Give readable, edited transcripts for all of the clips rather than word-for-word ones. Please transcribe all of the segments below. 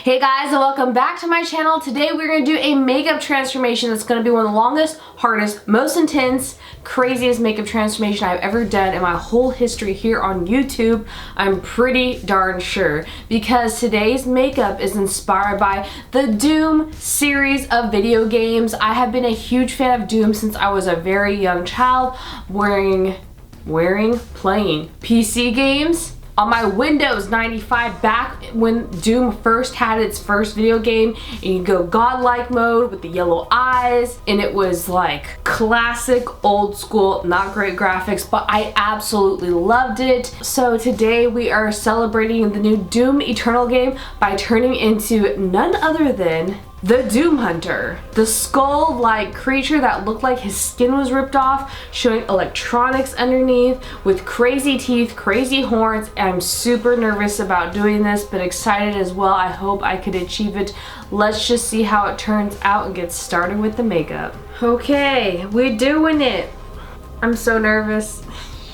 Hey guys, and welcome back to my channel. Today we're going to do a makeup transformation that's going to be one of the longest, hardest, most intense, craziest makeup transformation I've ever done in my whole history here on YouTube. I'm pretty darn sure, because today's makeup is inspired by the Doom series of video games. I have been a huge fan of Doom since I was a very young child, playing PC games on my Windows 95 back when Doom first had its first video game, and you go godlike mode with the yellow eyes, and it was like classic old school, not great graphics, but I absolutely loved it. So today we are celebrating the new Doom Eternal game by turning into none other than the Doom Hunter, the skull-like creature that looked like his skin was ripped off, showing electronics underneath with crazy teeth, crazy horns. I'm super nervous about doing this, but excited as well. I hope I could achieve it. Let's just see how it turns out and get started with the makeup. Okay, we're doing it. I'm so nervous.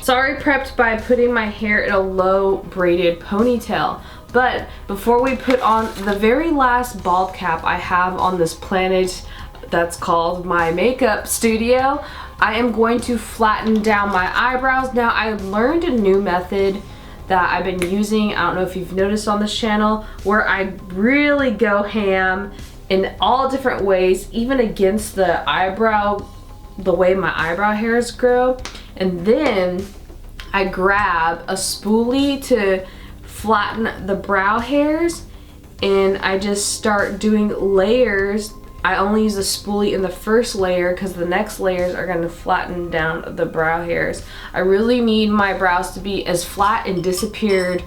Sorry prepped by putting my hair in a low braided ponytail. But before we put on the very last bald cap I have on this planet that's called my makeup studio, I am going to flatten down my eyebrows. Now, I learned a new method that I've been using, I don't know if you've noticed on this channel, where I really go ham in all different ways, even against the eyebrow, the way my eyebrow hairs grow. And then I grab a spoolie to flatten the brow hairs, and I just start doing layers. I only use a spoolie in the first layer because the next layers are going to flatten down the brow hairs. I really need my brows to be as flat and disappeared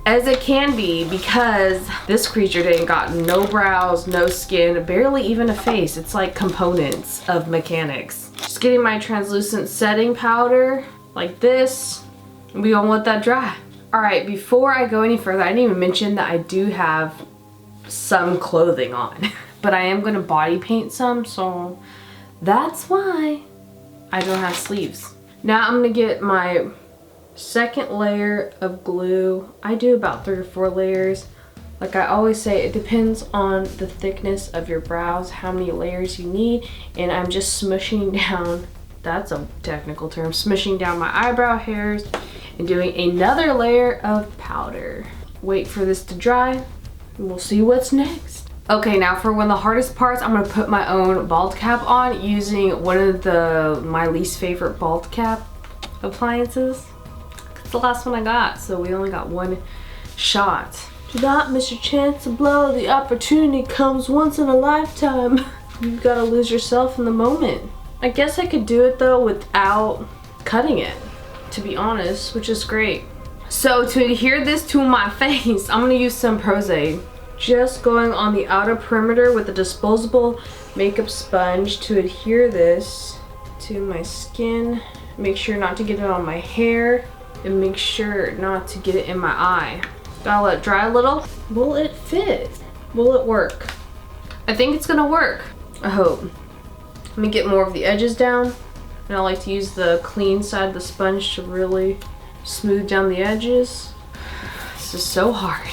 as it can be, because this creature didn't got no brows, no skin, barely even a face. It's like components of mechanics. Just getting my translucent setting powder like this, and we gonna let that dry. Alright, before I go any further, I didn't even mention that I do have some clothing on. But I am going to body paint some, so that's why I don't have sleeves. Now I'm going to get my second layer of glue. I do about 3 or 4 layers. Like I always say, it depends on the thickness of your brows, how many layers you need. And I'm just smushing down, that's a technical term, smushing down my eyebrow hairs and doing another layer of powder. Wait for this to dry and we'll see what's next. Okay, now for one of the hardest parts, I'm gonna put my own bald cap on using one of my least favorite bald cap appliances. It's the last one I got, so we only got one shot. Do not miss your chance to blow. The opportunity comes once in a lifetime. You've gotta lose yourself in the moment. I guess I could do it though without cutting it, to be honest, which is great. So to adhere this to my face, I'm gonna use some prosaide. Just going on the outer perimeter with a disposable makeup sponge to adhere this to my skin. Make sure not to get it on my hair, and make sure not to get it in my eye. Gotta let it dry a little. Will it fit? Will it work? I think it's gonna work. I hope. Let me get more of the edges down. And I like to use the clean side of the sponge to really smooth down the edges. This is so hard.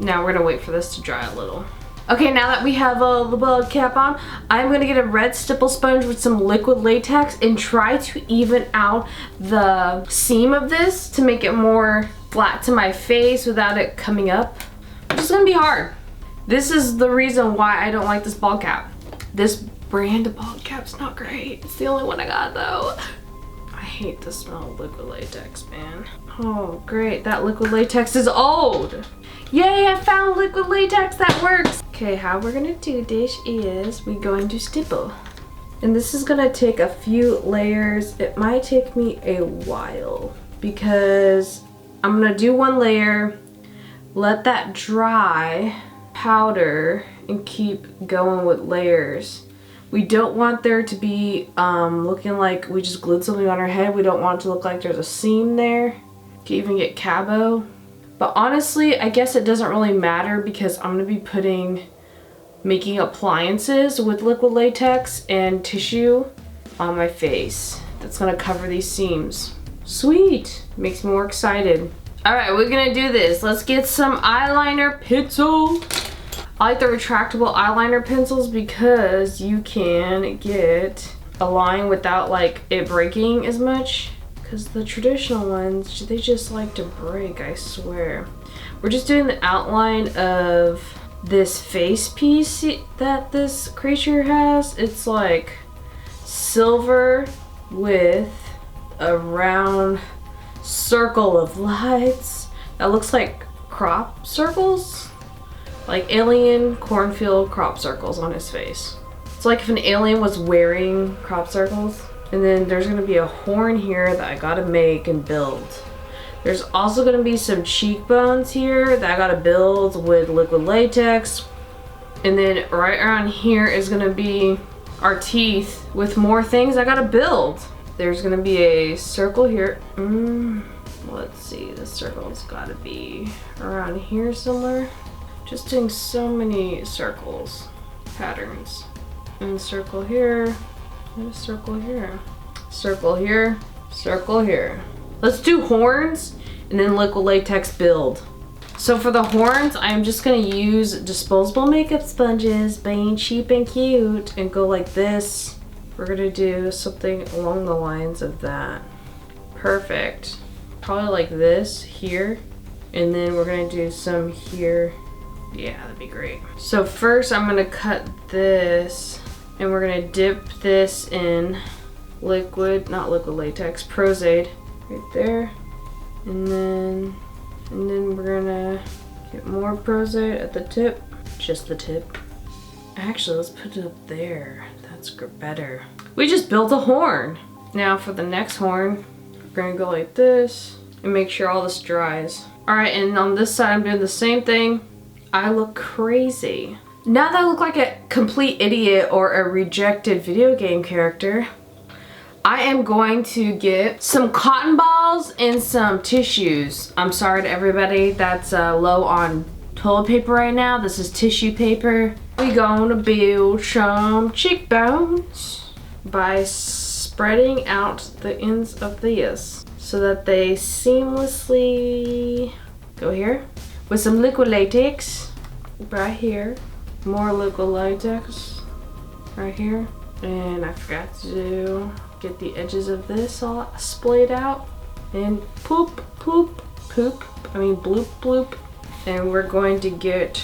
Now we're gonna wait for this to dry a little. Okay, now that we have the bald cap on, I'm gonna get a red stipple sponge with some liquid latex and try to even out the seam of this to make it more flat to my face without it coming up. Which is gonna be hard. This is the reason why I don't like this bald cap. This brand of bald cap's not great. It's the only one I got though. I hate the smell of liquid latex, man. Oh great, that liquid latex is old. Yay, I found liquid latex that works. Okay, how we're gonna do this is we're going to stipple. And this is gonna take a few layers. It might take me a while because I'm gonna do one layer, let that dry, powder, and keep going with layers. We don't want there to be looking like we just glued something on our head. We don't want it to look like there's a seam there. You can even get cabo. But honestly, I guess it doesn't really matter because I'm going to be making appliances with liquid latex and tissue on my face. That's going to cover these seams. Sweet! Makes me more excited. Alright, we're going to do this. Let's get some eyeliner pencil. I like the retractable eyeliner pencils because you can get a line without like it breaking as much. Because the traditional ones, they just like to break, I swear. We're just doing the outline of this face piece that this creature has. It's like silver with a round circle of lights that looks like crop circles, like alien cornfield crop circles on his face. It's like if an alien was wearing crop circles. And then there's gonna be a horn here that I gotta make and build. There's also gonna be some cheekbones here that I gotta build with liquid latex. And then right around here is gonna be our teeth with more things I gotta build. There's gonna be a circle here. Let's see, the circle's gotta be around here somewhere. Just doing so many circles, patterns. And a circle here, and a circle here. Circle here, circle here. Let's do horns and then liquid latex build. So for the horns, I'm just gonna use disposable makeup sponges, being cheap and cute, and go like this. We're gonna do something along the lines of that. Perfect. Probably like this here. And then we're gonna do some here. Yeah, that'd be great. So first I'm gonna cut this and we're gonna dip this in liquid, not liquid latex, prosaide right there. And then we're gonna get more prosaide at the tip, just the tip. Actually, let's put it up there. That's better. We just built a horn. Now for the next horn, we're gonna go like this and make sure all this dries. All right, and on this side, I'm doing the same thing. I look crazy. Now that I look like a complete idiot or a rejected video game character, I am going to get some cotton balls and some tissues. I'm sorry to everybody that's low on toilet paper right now. This is tissue paper. We gonna build some cheekbones by spreading out the ends of this so that they seamlessly go here with some liquid latex right here. More liquid latex right here. And I forgot to get the edges of this all splayed out. And poop, poop, poop. I mean bloop, bloop. And we're going to get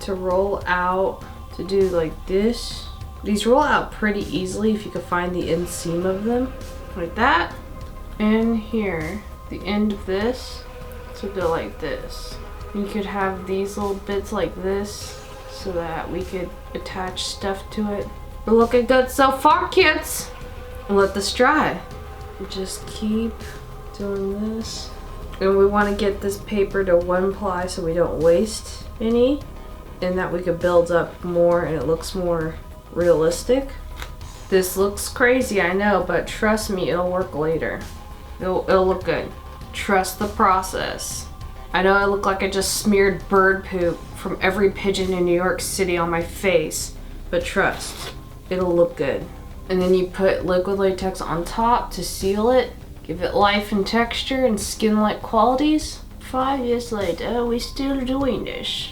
to roll out to do like this. These roll out pretty easily if you can find the inseam of them. Like that. And here, the end of this, to go like this. You could have these little bits like this so that we could attach stuff to it. We're looking good so far, kids. Let this dry. Just keep doing this. And we want to get this paper to one ply so we don't waste any, and that we could build up more and it looks more realistic. This looks crazy, I know, but trust me, it'll work later. It'll look good. Trust the process. I know I look like I just smeared bird poop from every pigeon in New York City on my face, but trust, it'll look good. And then you put liquid latex on top to seal it, give it life and texture and skin-like qualities. 5 years later, we're still doing this.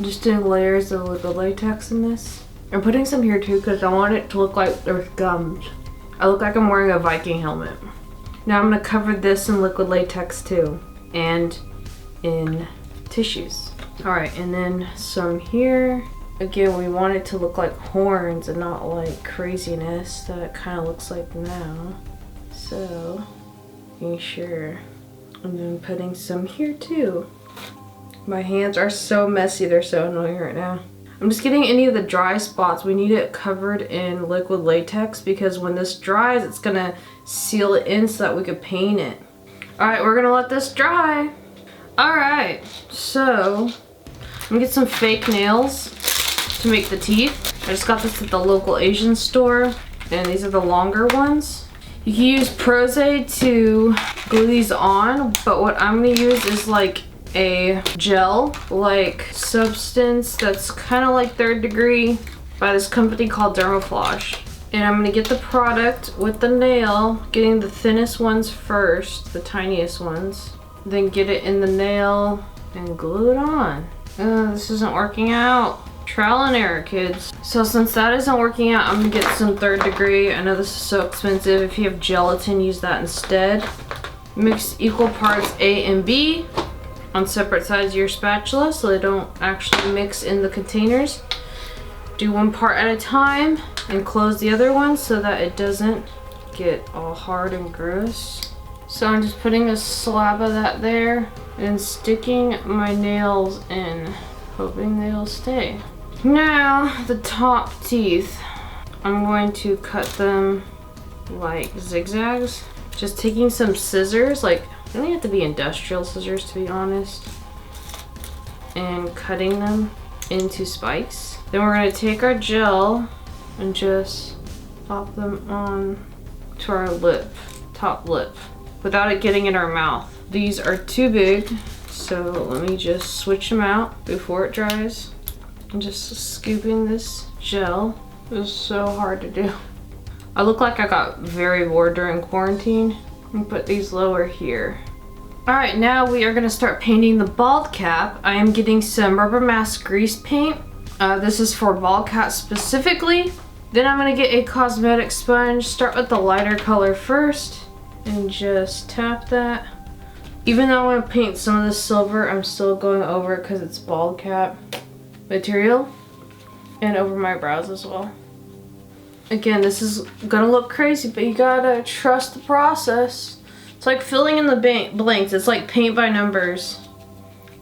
Just doing layers of liquid latex in this. I'm putting some here too because I want it to look like there's gums. I look like I'm wearing a Viking helmet. Now I'm gonna cover this in liquid latex too, and in tissues. All right, and then some here. Again, we want it to look like horns and not like craziness that it kind of looks like now. So, making sure. And then putting some here too. My hands are so messy, they're so annoying right now. I'm just getting any of the dry spots. We need it covered in liquid latex because when this dries, it's gonna seal it in so that we could paint it. All right, we're gonna let this dry. All right, so I'm gonna get some fake nails to make the teeth. I just got this at the local Asian store, and these are the longer ones. You can use prosaide to glue these on, but what I'm gonna use is like a gel-like substance that's kind of like 3rd degree by this company called Dermafloss. And I'm gonna get the product with the nail, getting the thinnest ones first, the tiniest ones. Then get it in the nail and glue it on. This isn't working out. Trial and error, kids. So since that isn't working out, I'm gonna get some 3rd degree. I know this is so expensive. If you have gelatin, use that instead. Mix equal parts A and B on separate sides of your spatula so they don't actually mix in the containers. Do one part at a time and close the other one so that it doesn't get all hard and gross. So I'm just putting a slab of that there and sticking my nails in, hoping they'll stay. Now the top teeth, I'm going to cut them like zigzags. Just taking some scissors, like they don't have to be industrial scissors to be honest, and cutting them into spikes. Then we're gonna take our gel and just pop them on to our lip, top lip, without it getting in our mouth. These are too big, so let me just switch them out before it dries. I'm just scooping this gel. It's so hard to do. I look like I got very bored during quarantine. And put these lower here. All right, now we are gonna start painting the bald cap. I am getting some rubber mask grease paint. This is for bald cap specifically. Then I'm gonna get a cosmetic sponge. Start with the lighter color first and just tap that. Even though I'm gonna paint some of the silver, I'm still going over it because it's bald cap material, and over my brows as well. Again, this is gonna look crazy, but you gotta trust the process. It's like filling in the blanks. It's like paint by numbers.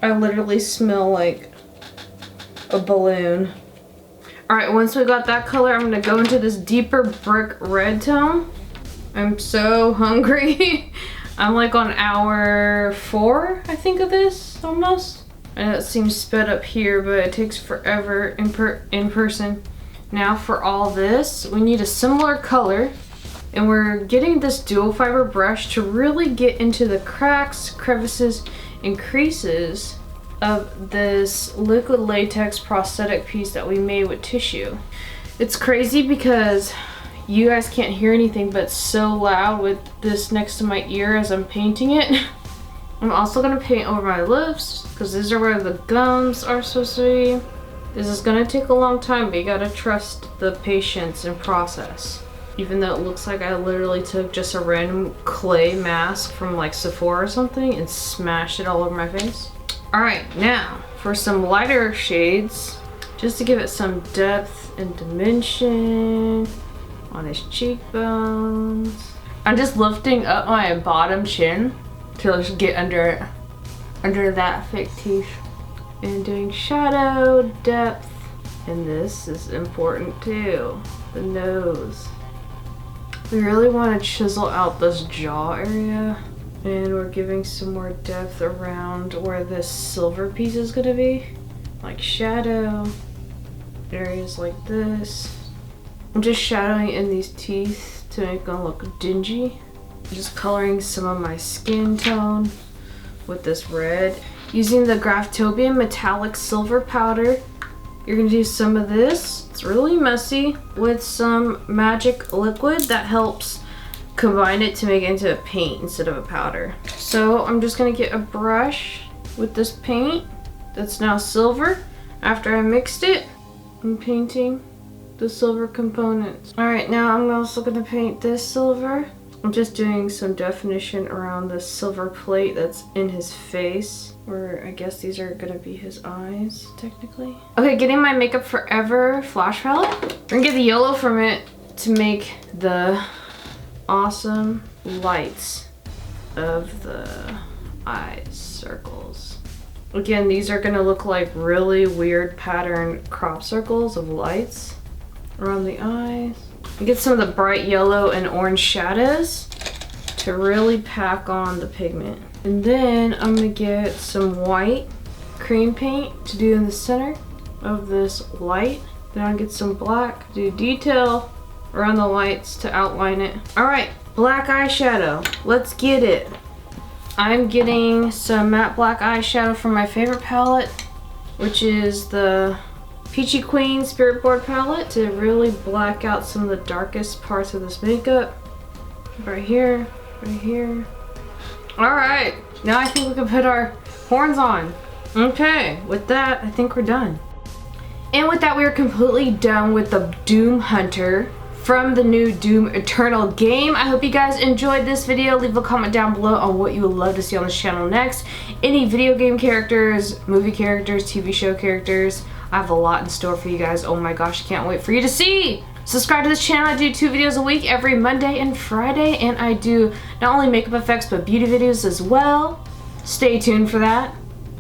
I literally smell like a balloon. All right, once we got that color, I'm gonna go into this deeper brick red tone. I'm so hungry. I'm like on hour 4, I think, of this almost. I know it seems sped up here, but it takes forever in person. Now for all this, we need a similar color, and we're getting this dual fiber brush to really get into the cracks, crevices, and creases of this liquid latex prosthetic piece that we made with tissue. It's crazy because you guys can't hear anything, but it's so loud with this next to my ear as I'm painting it. I'm also gonna paint over my lips because these are where the gums are supposed to be. This is gonna take a long time, but you gotta trust the patience and process. Even though it looks like I literally took just a random clay mask from like Sephora or something and smashed it all over my face. All right, now for some lighter shades, just to give it some depth and dimension on his cheekbones. I'm just lifting up my bottom chin to just get under that fake teeth. And doing shadow, depth, and this is important too, the nose. We really want to chisel out this jaw area, and we're giving some more depth around where this silver piece is gonna be, like shadow, areas like this. I'm just shadowing in these teeth to make them look dingy. Just coloring some of my skin tone with this red. Using the Graftobian metallic silver powder, you're gonna do some of this. It's really messy with some magic liquid that helps combine it to make it into a paint instead of a powder. So I'm just gonna get a brush with this paint that's now silver. After I mixed it, I'm painting the silver components. All right, now I'm also gonna paint this silver. I'm just doing some definition around the silver plate that's in his face, where I guess these are gonna be his eyes, technically. Okay, getting my Makeup Forever flash palette. We're gonna get the yellow from it to make the awesome lights of the eyes, circles. Again, these are gonna look like really weird pattern crop circles of lights around the eyes. Get some of the bright yellow and orange shadows to really pack on the pigment. And then I'm gonna get some white cream paint to do in the center of this light. Then I'll get some black, do detail around the lights to outline it. All right, black eyeshadow, let's get it. I'm getting some matte black eyeshadow from my favorite palette, which is the Peachy Queen Spirit Board palette, to really black out some of the darkest parts of this makeup. Right here, right here. All right, now I think we can put our horns on. Okay, with that, I think we're done. And with that, we are completely done with the Doom Hunter from the new Doom Eternal game. I hope you guys enjoyed this video. Leave a comment down below on what you would love to see on this channel next. Any video game characters, movie characters, TV show characters. I have a lot in store for you guys. Oh my gosh, I can't wait for you to see. Subscribe to this channel. I do 2 videos a week every Monday and Friday, and I do not only makeup effects but beauty videos as well. Stay tuned for that.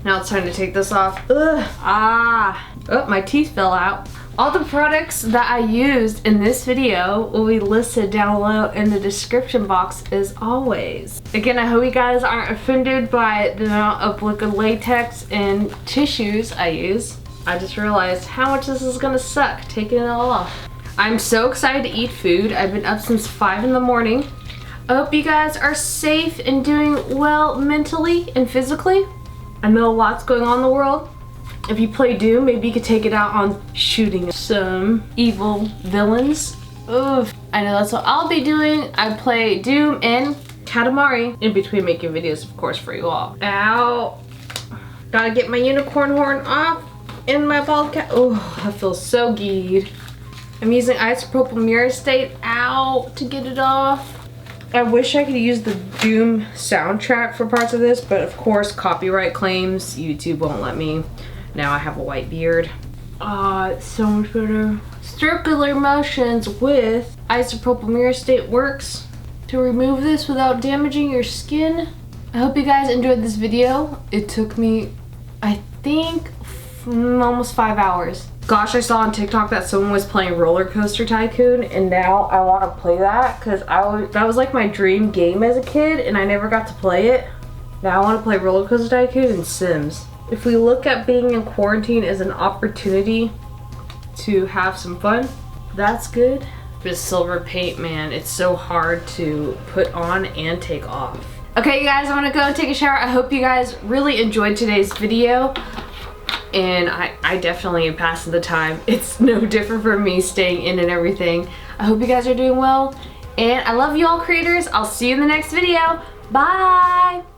Now it's time to take this off. Ugh. Oh, my teeth fell out. All the products that I used in this video will be listed down below in the description box as always. Again, I hope you guys aren't offended by the amount of liquid latex and tissues I use. I just realized how much this is gonna suck taking it all off. I'm so excited to eat food. I've been up since 5 in the morning. I hope you guys are safe and doing well mentally and physically. I know a lot's going on in the world. If you play Doom, maybe you could take it out on shooting some evil villains. Oof. I know that's what I'll be doing. I play Doom and Katamari in between making videos, of course, for you all. Ow. Gotta get my unicorn horn off and my bald cap. Oh, that feels so good. I'm using isopropyl murostate, ow, to get it off. I wish I could use the Doom soundtrack for parts of this, but of course, copyright claims, YouTube won't let me. Now I have a white beard. It's so much better. Circular motions with isopropyl murostate works to remove this without damaging your skin. I hope you guys enjoyed this video. It took me, I think, almost 5 hours. Gosh, I saw on TikTok that someone was playing Roller Coaster Tycoon, and now I want to play that because that was like my dream game as a kid, and I never got to play it. Now I want to play Roller Coaster Tycoon and Sims. If we look at being in quarantine as an opportunity to have some fun, that's good. This silver paint, man, it's so hard to put on and take off. Okay, you guys, I'm gonna go and take a shower. I hope you guys really enjoyed today's video. And I definitely am passing the time. It's no different from me staying in and everything. I hope you guys are doing well. And I love you all, creators. I'll see you in the next video. Bye!